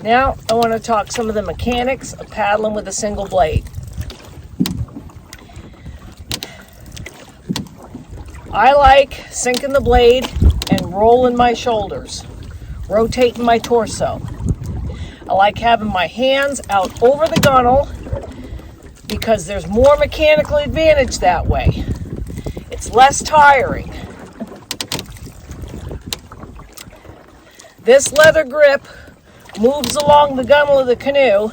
Now, I want to talk some of the mechanics of paddling with a single blade. I like sinking the blade and rolling my shoulders, rotating my torso. I like having my hands out over the gunnel because there's more mechanical advantage that way. It's less tiring. This leather grip moves along the gunnel of the canoe,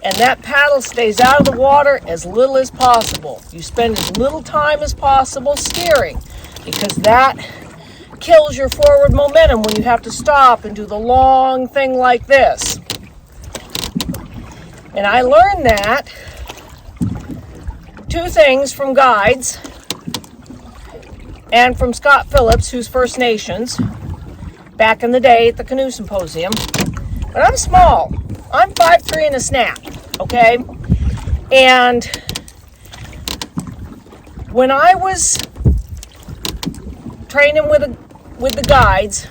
and that paddle stays out of the water as little as possible. You spend as little time as possible steering because that kills your forward momentum when you have to stop and do the long thing like this. And I learned that two things from guides and from Scott Phillips, who's First Nations, back in the day at the Canoe Symposium. But I'm small. I'm 5'3" and a snap, okay? And when I was training with the guides,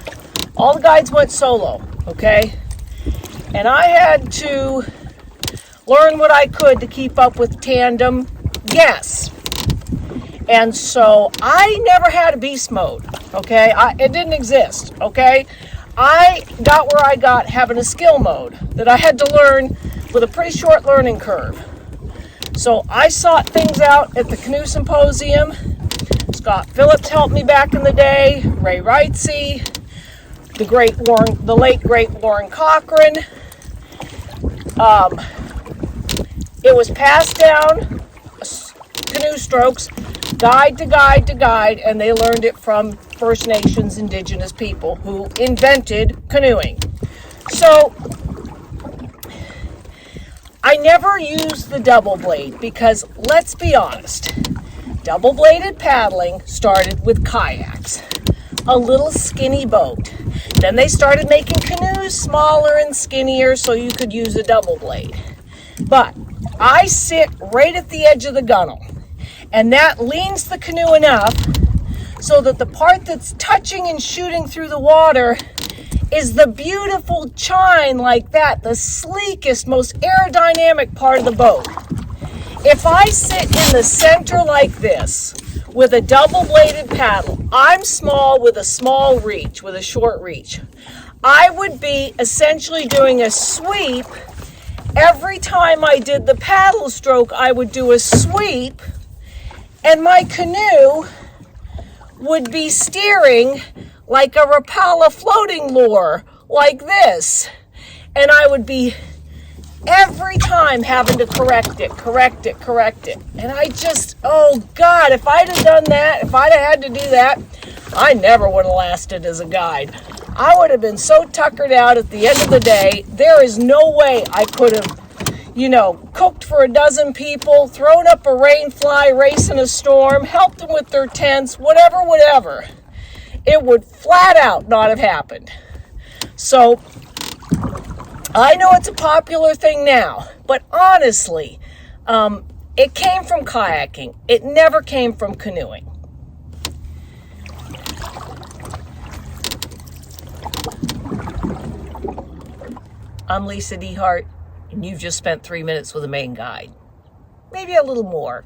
all the guides went solo, okay? And I had to learn what I could to keep up with tandem guests. And so I never had a beast mode, okay? It didn't exist, okay? I got where I got having a skill mode that I had to learn with a pretty short learning curve. So I sought things out at the Canoe Symposium. Scott Phillips helped me back in the day, Ray Wrightsey, the late great Warren Cochran. It was passed down, canoe strokes, guide to guide to guide, and they learned it from First Nations indigenous people who invented canoeing. So I never used the double blade because, let's be honest, double-bladed paddling started with kayaks, a little skinny boat. Then they started making canoes smaller and skinnier so you could use a double blade. But I sit right at the edge of the gunnel, and that leans the canoe enough so that the part that's touching and shooting through the water is the beautiful chine like that, the sleekest, most aerodynamic part of the boat. If I sit in the center like this with a double-bladed paddle, I'm small with a small reach, with a short reach. I would be essentially doing a sweep. Every time I did the paddle stroke, I would do a sweep, and my canoe would be steering like a Rapala floating lure, like this. And I would be every time having to correct it. And I just, oh God, if I'd have done that, if I'd have had to do that, I never would have lasted as a guide. I would have been so tuckered out at the end of the day, there is no way I could have, cooked for a dozen people, thrown up a rain fly, racing a storm, helped them with their tents, whatever. It would flat out not have happened. So I know it's a popular thing now, but honestly, it came from kayaking. It never came from canoeing. I'm Lisa DeHart, and you've just spent 3 minutes with a Maine Guide. Maybe a little more.